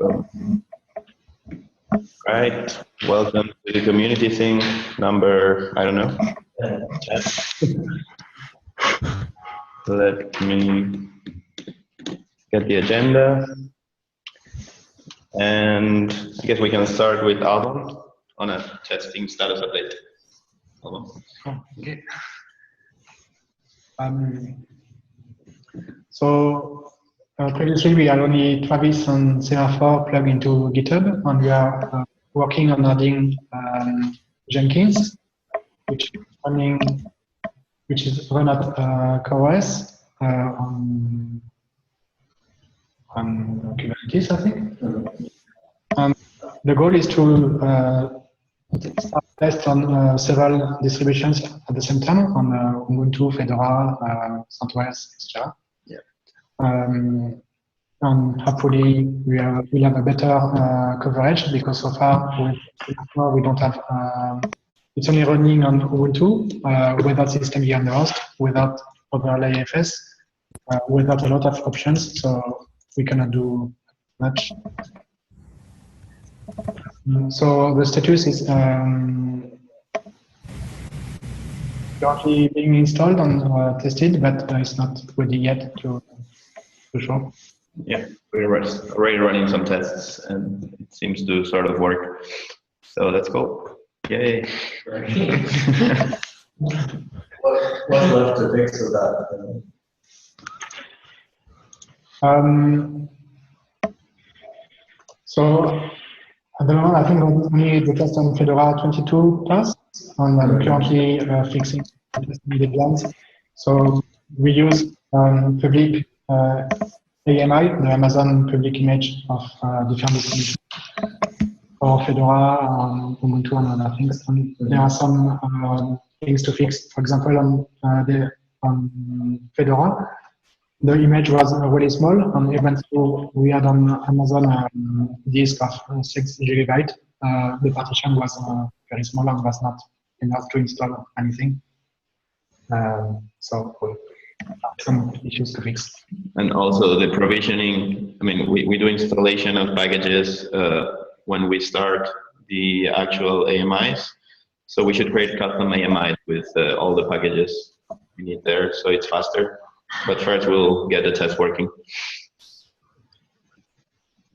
So, right, welcome to the community thing number, I don't know. Let me get the agenda. And I guess we can start with Alban on a testing status update. Alban. Okay. So previously we had only Travis and Semaphore plugged into GitHub, and we are working on adding Jenkins, which is run at CoreOS on Kubernetes, I think. The goal is to start test on several distributions at the same time on Ubuntu, Fedora, CentOS, etc. Yeah. And hopefully we'll have a better coverage, because so far we don't have. It's only running on Ubuntu without system on the host, without overlay FS, without a lot of options, so we cannot do much. So the status is currently being installed and tested, but it's not ready yet to show. Yeah, we're already running some tests, and it seems to sort of work. So let's go. Yay. What's left to fix with that? So at the moment, I think only the test on Fedora 22 plus, and I'm currently fixing the plans. So we use public AMI, the Amazon public image of different distributions, for Fedora, Ubuntu, and other things. And there are some things to fix. For example, on Fedora, the image was really small, and even though we had on Amazon disk of 6 GB, the partition was very small and was not enough to install anything. So some issues to fix. And also the provisioning, I mean, we do installation of packages when we start the actual AMIs. So we should create custom AMIs with all the packages we need there, so it's faster. But first we'll get the test working.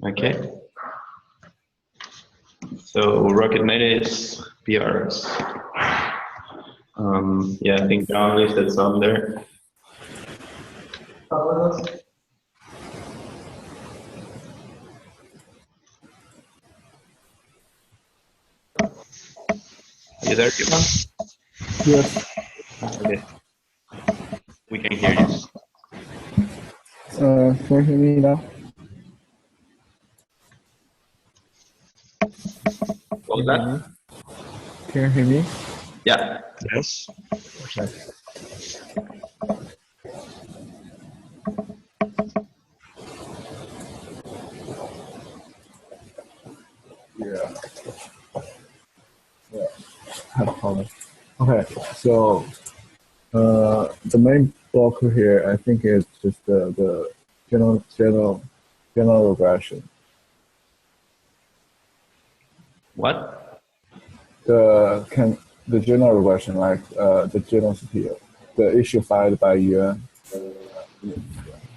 Okay. So Rocket Natives, PRs. Yeah, I think John listed some there. Are you there, Ivan? Yes. Okay. We can hear you. Can you hear me now? What was that? Can you hear me? Yeah. Yes. Okay. Yeah. Had a problem. Okay, so the main block here, I think, is just the general regression. What? The general regression, like the general the issue filed by Yuan.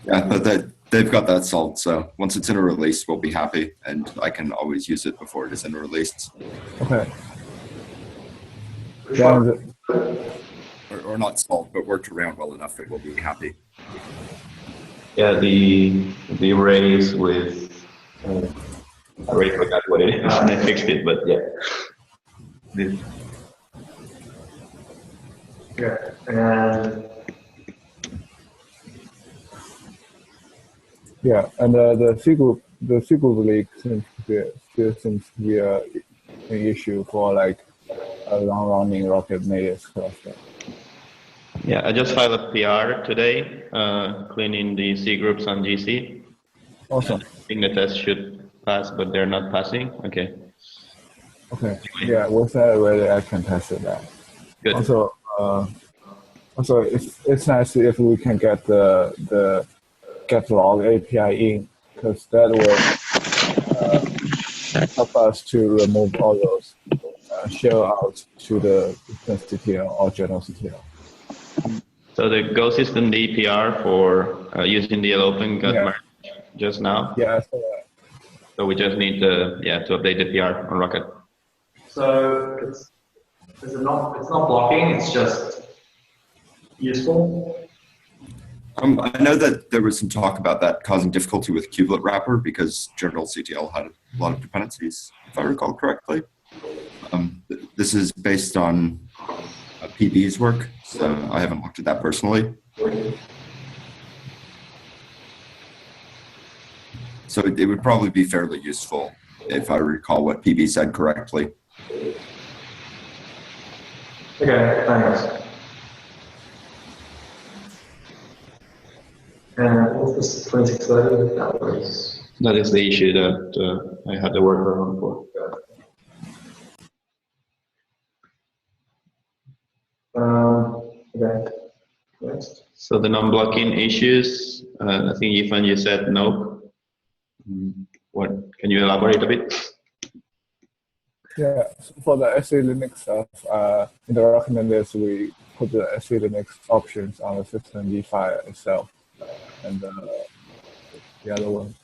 Yeah, but they've got that solved. So once it's in a release, we'll be happy, and I can always use it before it is in a release. Okay. Or not solved, but worked around well enough, it will be happy. Yeah, the arrays with I already forgot what it is. I fixed it, but yeah. This. Yeah, and Yeah, and the C group leak seems to be an issue for like a long-running Rocket Natives cluster. Yeah, I just filed a PR today, cleaning the C groups on GC. Awesome. I think the test should pass, but they're not passing. Okay. Okay. Yeah, with that already, I can test that. Good. Also, it's nice if we can get the get log API in, because that will us to remove all those shell out to the instance CTL or general CTL. So the Go system DPR for using DL Open got Yeah. merged just now. Yeah. So we just need to update the PR on Rocket. So it's not blocking, it's just useful. I know that there was some talk about that causing difficulty with kubelet wrapper because general CTL had a lot of dependencies, if I recall correctly. This is based on PB's work, so I haven't looked at that personally. So it would probably be fairly useful if I recall what PB said correctly. Okay, thanks. And what's this 2630? That is the issue that I had the workaround for. Okay. Next. So the non-blocking issues, I think Yifan, you said no. What can you elaborate a bit? Yeah, for the SE Linux stuff, in the recommended we put the SE Linux options on the system file itself, and the other one.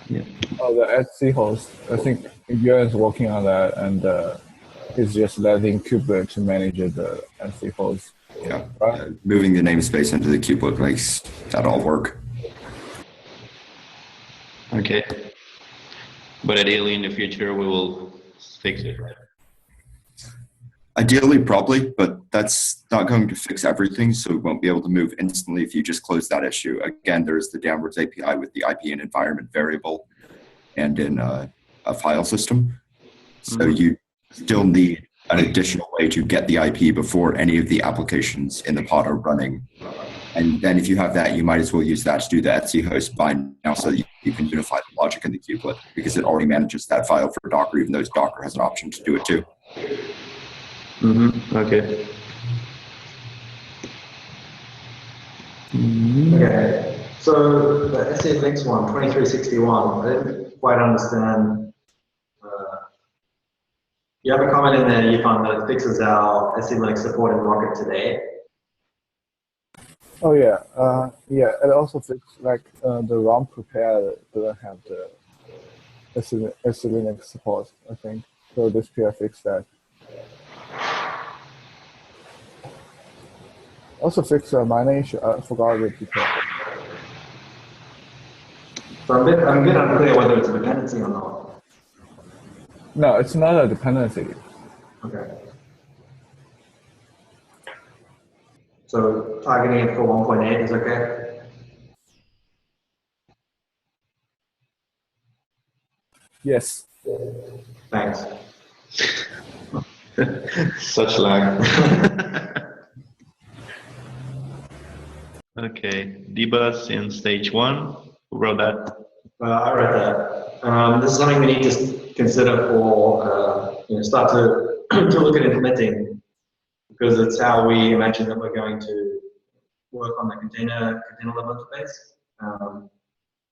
Yeah. Oh, the SC host. I think Yuan is working on that, and he's just letting kubelet to manage the SC host. Yeah, Right. Moving the namespace into the kubelet makes that all work. Okay. But ideally in the future we will fix it, right? Ideally, probably, but that's not going to fix everything, so we won't be able to move instantly if you just close that issue. Again, there's the downwards API with the IP and environment variable and in a file system. So you still need an additional way to get the IP before any of the applications in the pod are running. And then if you have that, you might as well use that to do the etc host bind now so that you can unify the logic in the kubelet because it already manages that file for Docker, even though Docker has an option to do it too. Okay. Okay. So the SE Linux one, 2361, I didn't quite understand. You have a comment in there, Yifan, that it fixes our SE Linux support in Rocket today. Oh yeah, yeah. It also fixes like the ROM prepare doesn't have the SE Linux support. I think so. This PR fixed that. Also fixed a minor issue. I forgot the detail. So I'm a bit unclear whether it's a dependency or not. No, it's not a dependency. Okay. So targeting it for 1.8 is okay? Yes. Thanks. Such lag. Okay, debus in stage 1. Who wrote that? I read that. This is something we need to consider for, start to, to look at implementing, because it's how we imagine that we're going to work on the container level interface.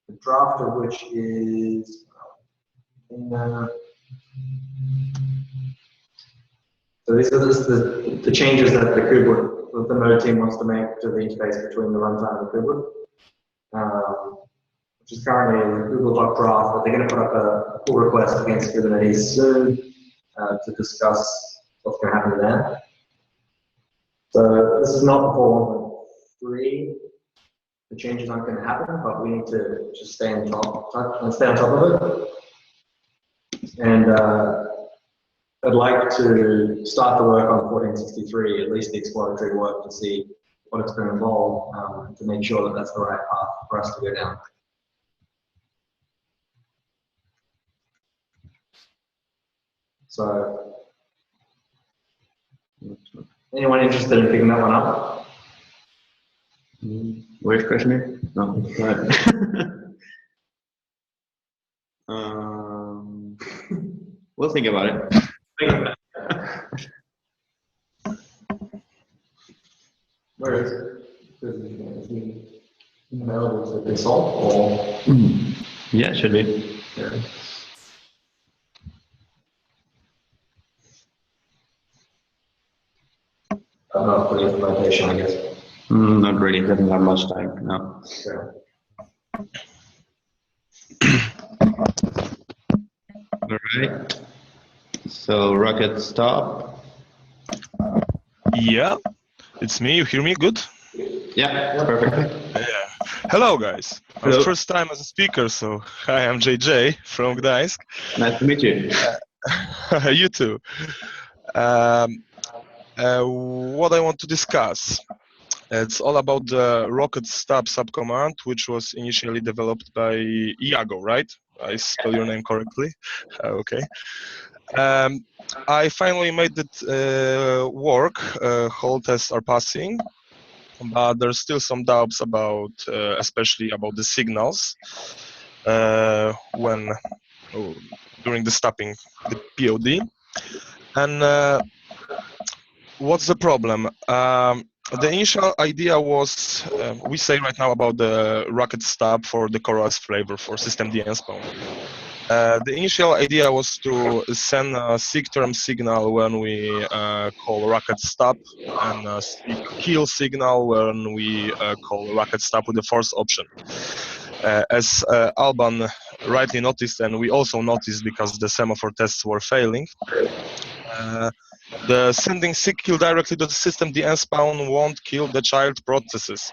The draft of which is so these are the changes that the node team wants to make to the interface between the runtime and the kubelet. Which is currently in the Google Doc draft, but they're going to put up a pull request against Kubernetes soon to discuss what's going to happen there. So this is not for 1.3. The changes aren't going to happen, but we need to just stay on top of it. And I'd like to start the work on 1463, at least the exploratory work, to see what it's going to involve, to make sure that that's the right path for us to go down. So, anyone interested in picking that one up? Where's Kashmir? No. Right. We'll think about it. Where is it? Is he available to consult or? Yeah, should be. Yeah. not for the implementation, I guess. Not really, doesn't have much time, no. Sure. All right. So rocket stop. Yeah, it's me. You hear me good? Yeah, perfect. Yeah. Hello, guys. Hello. First time as a speaker, so hi, I'm JJ from Gdańsk. Nice to meet you. You too. What I want to discuss, it's all about the rocket stop subcommand, which was initially developed by Iago, right? I spell your name correctly. Okay. I finally made it work. Whole tests are passing, but there's still some doubts about, especially about the signals when during the stopping the POD. And what's the problem? The initial idea was, we say right now about the rocket stop for the CoreOS flavor for systemd and spawn. The initial idea was to send a SIG-term signal when we call rocket stop, and a SIG-kill signal when we call rocket stop with the force option. As Alban rightly noticed, and we also noticed because the semaphore tests were failing, the sending SIG-kill directly to the systemd and spawn won't kill the child processes.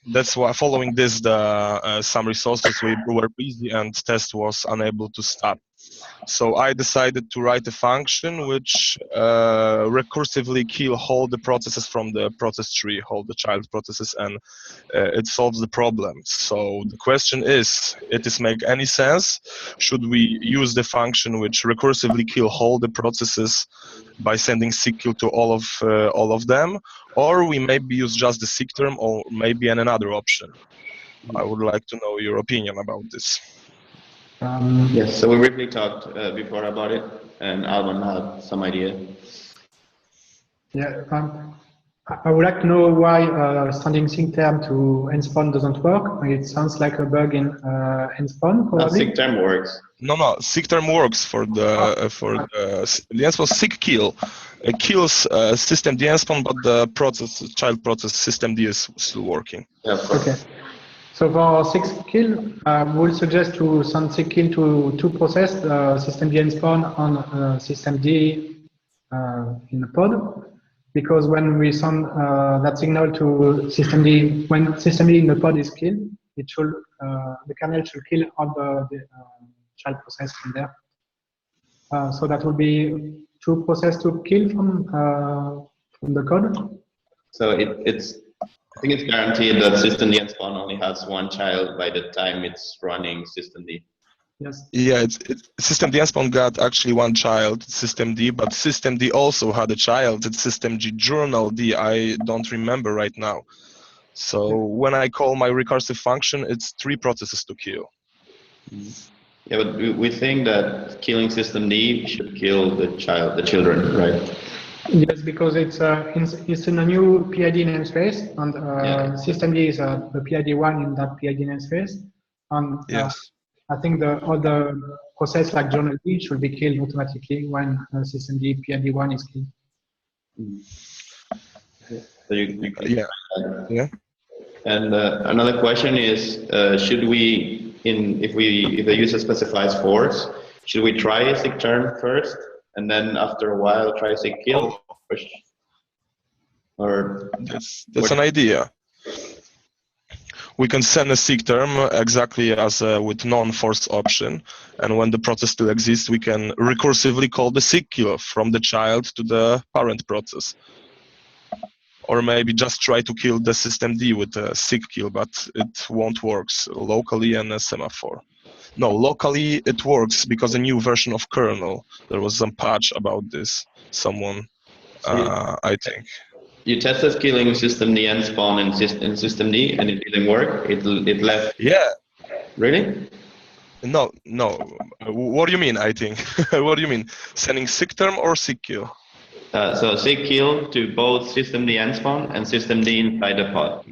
That's why following this, some resources were busy and test was unable to stop. So I decided to write a function which recursively kill all the processes from the process tree, all the child processes, and it solves the problem. So the question is, it does make any sense? Should we use the function which recursively kill all the processes by sending SIG-kill to all of them, or we maybe use just the SIG-term, or maybe another option? I would like to know your opinion about this. Yes, so we briefly talked before about it, and Alban had some idea. Yeah, I would like to know why sending SIG-term to endspawn doesn't work. It sounds like a bug in endspawn, probably. SIG-term works. No, SIG-term works for the endspawn. SIG-kill kills systemd endspawn, but the child process systemd is still working. Yeah, of course. Okay. So for SIG-kill, we'll suggest to send SIG-kill to two processes, systemd endspawn and systemd in the pod. Because when we send that signal to systemd, when systemd in the pod is killed, it should the kernel should kill all the child process from there. So that would be two processes to kill from the code. So I think it's guaranteed that systemd and spawn only has one child by the time it's running systemd. Yes. Yeah, systemd and spawn got actually one child, systemd, but systemd also had a child. It's systemd journal D. I don't remember right now. So when I call my recursive function, it's three processes to kill. Yeah, but we think that killing systemd should kill the children, right? Yes, because it's in a new PID namespace, and systemd is the PID one in that PID namespace. And Yes. I think all the process like journal D should be killed automatically when systemd PID one is killed. So you Yeah. And another question is, should we, if the user specifies force, should we try a SIG-term first, and then after a while try SIG-kill? Or that's an idea. We can send a SIG-term exactly as with non-force option, and when the process still exists, we can recursively call the SIG-kill from the child to the parent process. Or maybe just try to kill the systemd with a SIG-kill, but it won't work locally and a semaphore. No, locally it works because a new version of kernel. There was some patch about this. Someone, I think. You tested killing systemd and spawn in systemd, and it didn't work. It left. Yeah. Really? No. What do you mean? I think. What do you mean? Sending SIG-term or SIG-kill? So SIG-kill to both systemd and spawn and systemd inside the pod.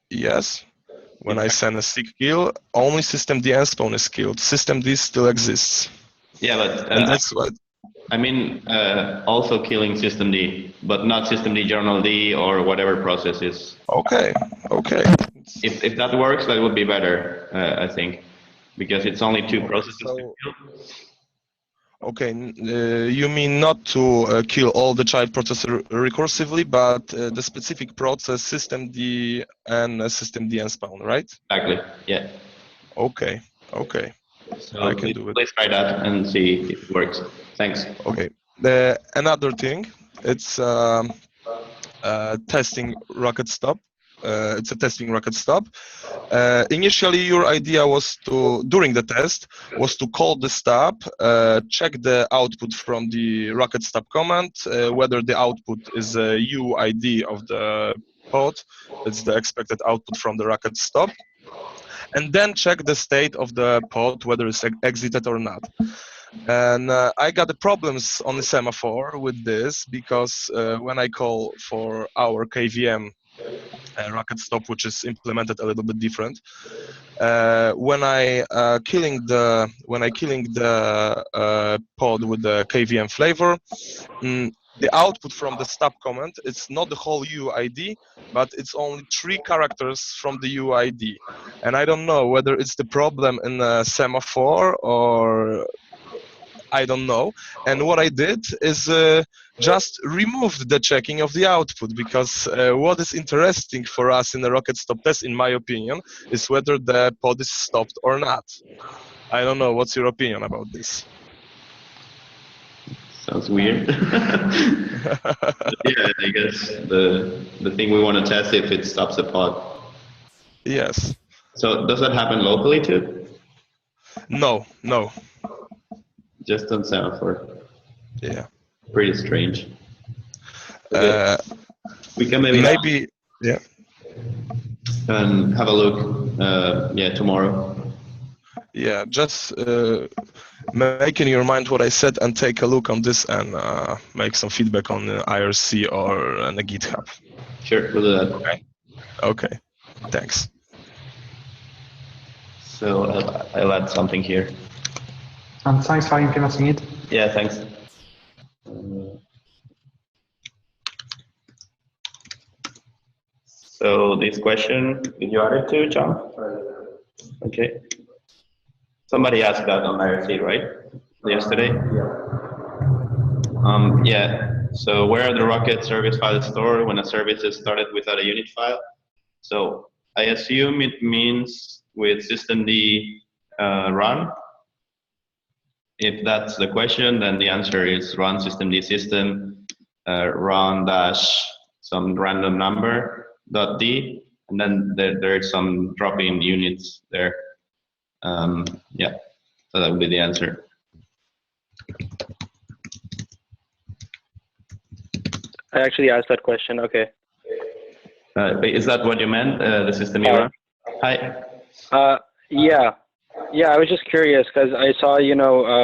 Yes. When I send a SIG-kill, only systemd and spawn is killed. Systemd still exists. Yeah, but and that's what. I mean, also killing systemd, but not systemd journal D or whatever process is. Okay, okay. If that works, that would be better, I think, because it's only two processes to So, kill. okay, you mean not to kill all the child processes recursively, but the specific process systemd and systemd and spawn, right? Exactly. Yeah. Okay, okay. So I can do it. please try that and see if it works. Thanks. Okay. Another thing, it's testing rocket stop. It's a testing rocket stop. Initially, your idea was to, during the test, was to call the stop, check the output from the rocket stop command, whether the output is a UID of the pod, that's the expected output from the rocket stop, and then check the state of the pod, whether it's exited or not. And I got the problems on the semaphore with this because when I call for our KVM rocket stop, which is implemented a little bit different, when I killing the pod with the KVM flavor, the output from the stop command, it's not the whole UID, but it's only 3 characters from the UID, and I don't know whether it's the problem in the semaphore or I don't know. And what I did is just removed the checking of the output, because what is interesting for us in the rocket stop test, in my opinion, is whether the pod is stopped or not. I don't know. What's your opinion about this? Sounds weird. Yeah, I guess the thing we want to test if it stops the pod. Yes. So does that happen locally too? No, no. Just on semaphore. Yeah. Pretty strange. Okay. We can maybe yeah. And have a look. Yeah, tomorrow. Yeah, just make in your mind what I said and take a look on this and make some feedback on the IRC or on the GitHub. Sure, we'll do that. Okay. Okay. Thanks. So I'll add something here. And thanks for implementing it. Yeah, thanks. So this question, did you add it too, John? Okay. Somebody asked that on IRC, right? Yesterday? Yeah. So where are the Rocket service files stored when a service is started without a unit file? So I assume it means with systemd run. If that's the question, then the answer is run systemd system run dash some random number dot d, and then there's some drop-in units there. Yeah, so that would be the answer. I actually asked that question. Okay. Is that what you meant? The system you run? Hi. Yeah. Yeah, I was just curious because I saw,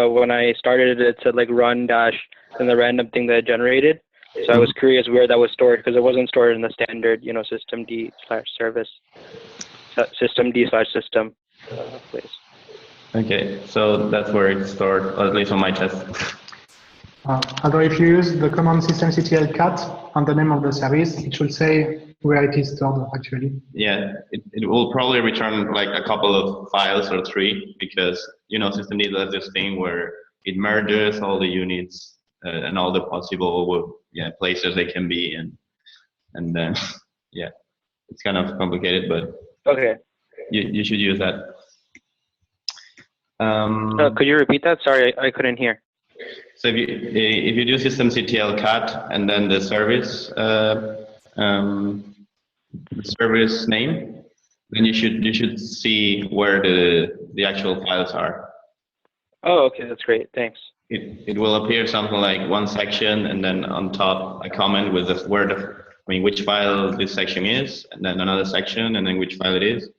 when I started it said like run dash and the random thing that it generated. So I was curious where that was stored because it wasn't stored in the standard, systemd/service, systemd/system place. Okay, so that's where it's stored, or at least on my test. Although if you use the command systemctl cat on the name of the service, it should say where it is stored actually. Yeah, it will probably return like a couple of files or 3 because, systemd does this thing where it merges all the units and all the possible places they can be and then, yeah, it's kind of complicated, but okay. You should use that. Could you repeat that? Sorry, I couldn't hear. So if you do systemctl cat and then the service name, then you should see where the actual files are. Oh, okay, that's great. Thanks. It will appear something like one section and then on top a comment with the word which file this section is, and then another section and then which file it is,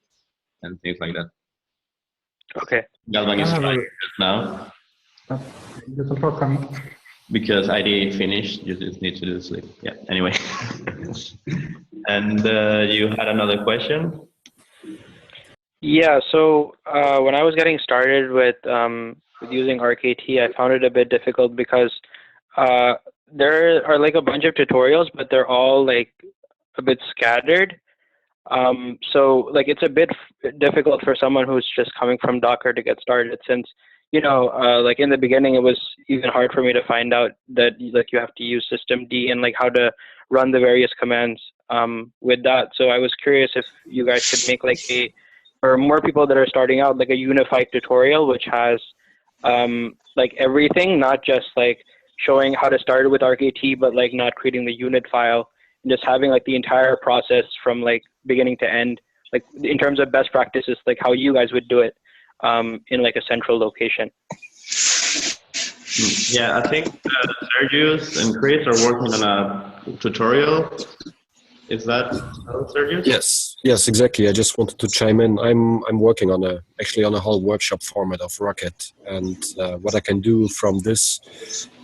and things like that. Okay. Galvan is trying just now. There's a problem. Because ID finished, you just need to do sleep. Yeah, anyway. And you had another question? Yeah, so when I was getting started with using RKT, I found it a bit difficult because there are like a bunch of tutorials, but they're all like a bit scattered. So like it's a bit difficult for someone who's just coming from Docker to get started, since like in the beginning it was even hard for me to find out that like you have to use systemd and like how to run the various commands with that. So I was curious if you guys could make like for more people that are starting out, like a unified tutorial which has like everything, not just like showing how to start with ArcAT, but like not creating the unit file, and just having like the entire process from like beginning to end, like in terms of best practices, like how you guys would do it in like a central location. Yeah, I think Sergius and Chris are working on a tutorial. Is that Sergius? Yes, exactly. I just wanted to chime in. I'm working on actually on a whole workshop format of Rocket, and what I can do from this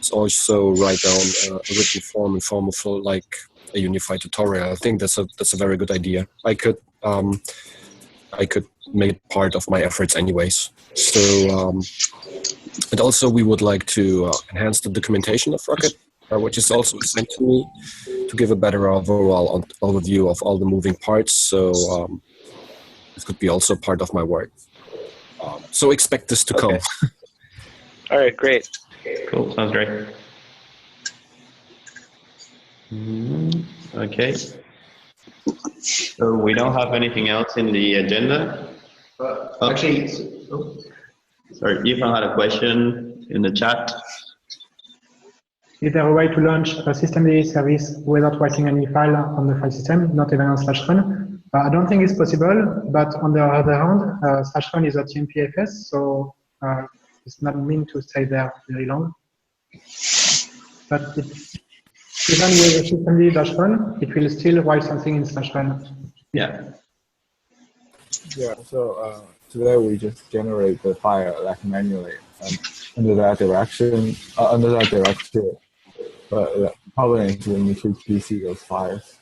is also write down a written form in form of like a unified tutorial. I think that's a very good idea. I could make it part of my efforts anyways. So, and also we would like to enhance the documentation of Rocket, which is also assigned to me, to give a better overall overview of all the moving parts. So this could be also part of my work. So expect this to come. All right, great. Cool, sounds great. Okay. So we don't have anything else in the agenda. Actually, sorry, Ethan had a question in the chat. Is there a way to launch a systemd service without writing any file on the file system, not even on /run? I don't think it's possible, but on the other hand, /run is a TMPFS, so it's not meant to stay there very long. But even with a systemd-run, it will still write something in /run. Yeah. Yeah, so today we just generate the file like manually and under that direction. But the problem is we need to PC those files.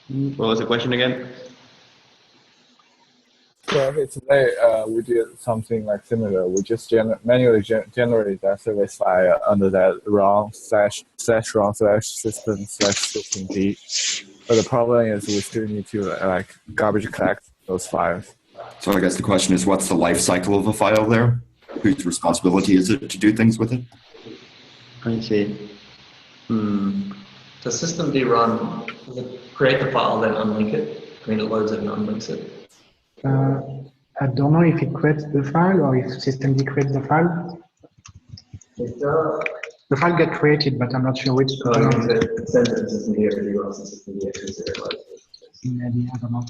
What was the question again? So okay, today we did something like similar. We just manually generate that service file under that run/system/systemd. But the problem is we still need to like garbage collect those files. So I guess the question is, what's the life cycle of a file there? Whose responsibility is it to do things with it? I see. The systemd run, does it create the file, then unlink it? I mean, it loads it and unlinks it. I don't know if it creates the file or if systemd creates the file. The file gets created, but I'm not sure which. It sends it to systemd or runs the systemd actually serializes it. Maybe, I don't know.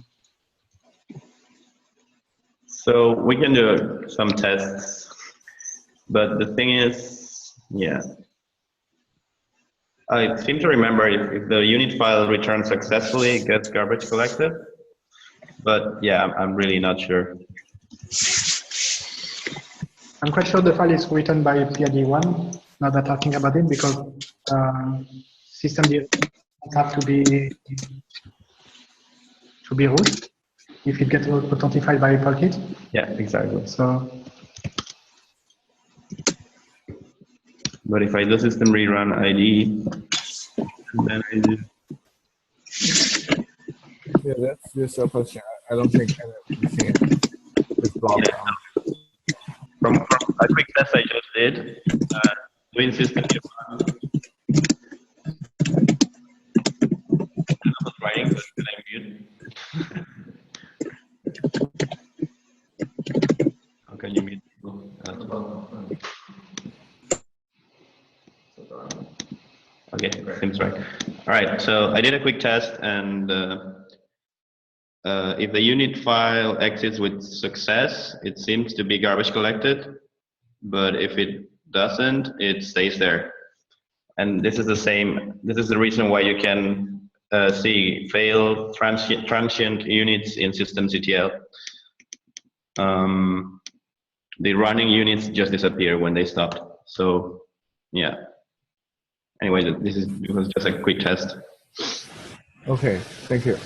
So we can do some tests, but the thing is, yeah. I seem to remember if the unit file returns successfully, it gets garbage collected. But yeah, I'm really not sure. I'm quite sure the file is written by PID1, now that I think about it, because systemd have to be root if it gets authenticated by Polkit. Yeah, exactly. So, but if I do system rerun ID, then I do. Yeah, that's just a question. I don't think anything is blocked. Yeah. From a quick test I just did, doing system rerun. I was writing, but can I mute? How can you mute? Okay, seems right. All right, so I did a quick test, and if the unit file exits with success, it seems to be garbage collected, but if it doesn't, it stays there. And this is the same, this is the reason why you can see failed transient units in systemctl. The running units just disappear when they stopped. So, yeah. Anyway, this was just a quick test. Okay, thank you.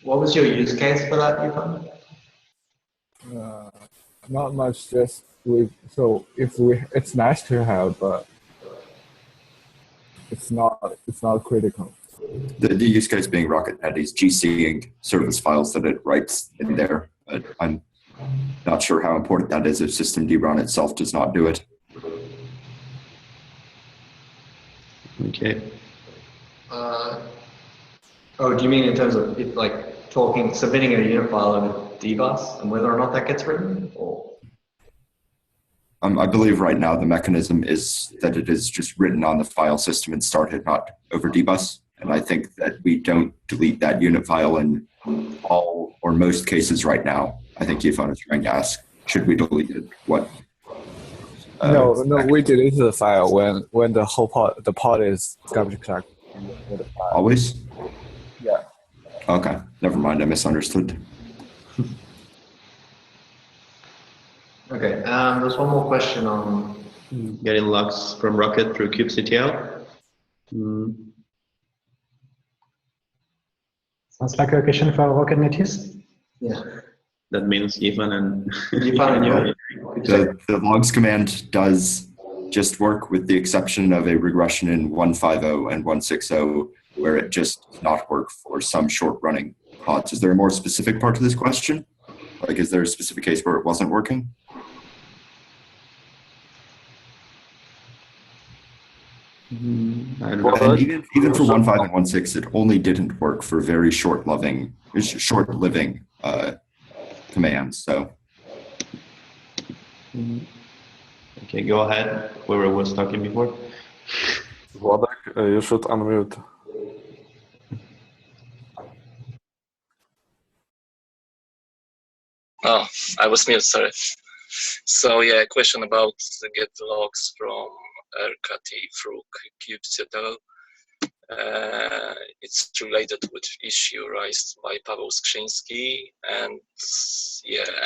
What was your use case for that, you found? Not much, just it's nice to have, but it's not critical. The use case being Rocket.net is GCing service files that it writes in there, but I'm not sure how important that is if systemd run itself does not do it. Okay. Oh, do you mean in terms of it, like submitting a unit file over dbus and whether or not that gets written? Or I believe right now the mechanism is that it is just written on the file system and started, not over dbus. And I think that we don't delete that unit file in all or most cases right now. I think Yifan is trying to ask, should we delete it? What? No, we delete the file when the whole the pod is garbage collected. Always? Yeah. Okay, never mind. I misunderstood. okay, there's one more question on Getting logs from Rocket through kubectl. Sounds like a question for Rocket Natives. yeah. That means Yifan and Yifan and you. The logs command does just work with the exception of a regression in 150 and 160 where it just does not work for some short running pods. Is there a more specific part to this question? Like, is there a specific case where it wasn't working? I don't know. And even for 1.5 and 1.6, it only didn't work for very short-living commands. So, Okay, go ahead. Whoever was talking before. Władek, you should unmute. Oh, I was muted, sorry. So yeah, question about the get logs from RKT through kubectl. It's related with issue raised by Paweł Skrzyński, and yeah,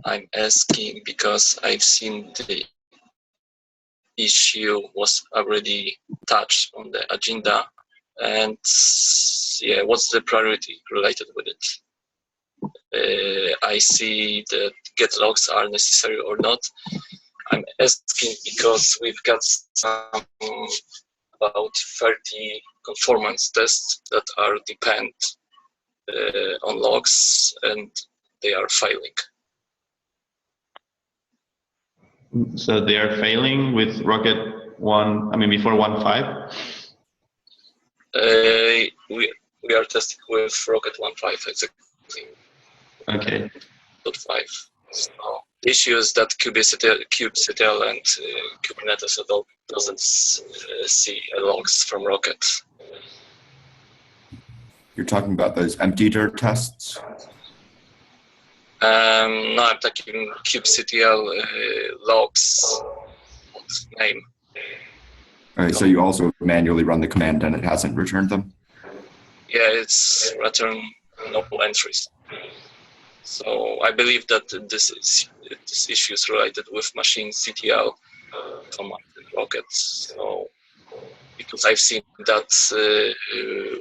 I'm asking because I've seen the issue was already touched on the agenda, and yeah, what's the priority related with it? I see that get logs are necessary or not. I'm asking because we've got some about 30 conformance tests that are depend on logs and they are failing. So they are failing with Rocket 1, I mean before 1.5? We are testing with Rocket 1.5 exactly. Okay. 5. So the issue is that kubectl and Kubernetes doesn't see logs from Rocket. you're talking about those empty dirt tests? No, I'm talking kubectl logs name. All right, so you also manually run the command and it hasn't returned them? Yeah, it's return no entries. So I believe that this issue is related with machine CTL command in Rocket. So because I've seen that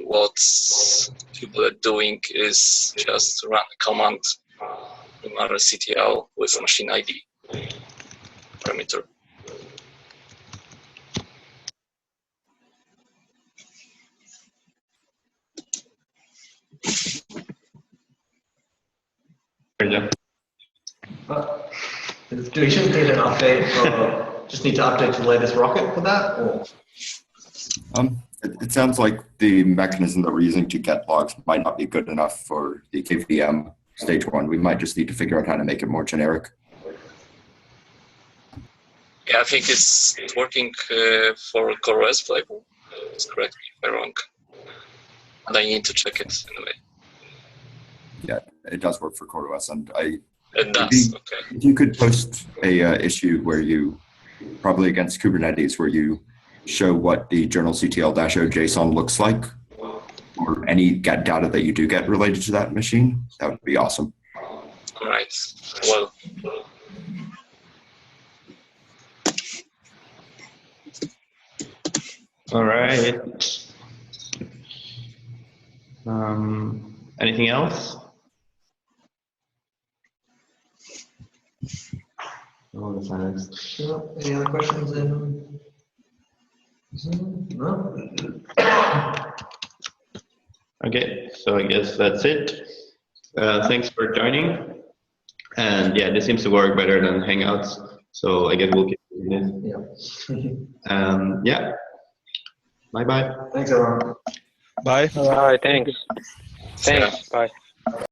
what people are doing is just run a command in our CTL with machine ID parameter. Do we just need an update for, just need to update to the latest Rocket for that? Or? It sounds like the mechanism that we're using to get logs might not be good enough for the KVM stage 1. We might just need to figure out how to make it more generic. Yeah, I think it's working for CoreOS flavor. Correct me if I'm wrong. And I need to check it anyway. Yeah, it does work for CoreOS, and It does, okay. If you could post a issue where you, probably against Kubernetes, where you show what the journal CTL-O JSON looks like, or any get data that you do get related to that machine, that would be awesome. All right. Well. All right. Anything else? Oh, that's next. Sure. Any other questions in Zoom? No? Okay, so I guess that's it. Thanks for joining. And yeah, this seems to work better than Hangouts. So I guess we'll keep doing this. Yeah. Yeah. Bye-bye. Thanks, everyone. Bye. All right, thanks. Yeah. Thanks. Bye.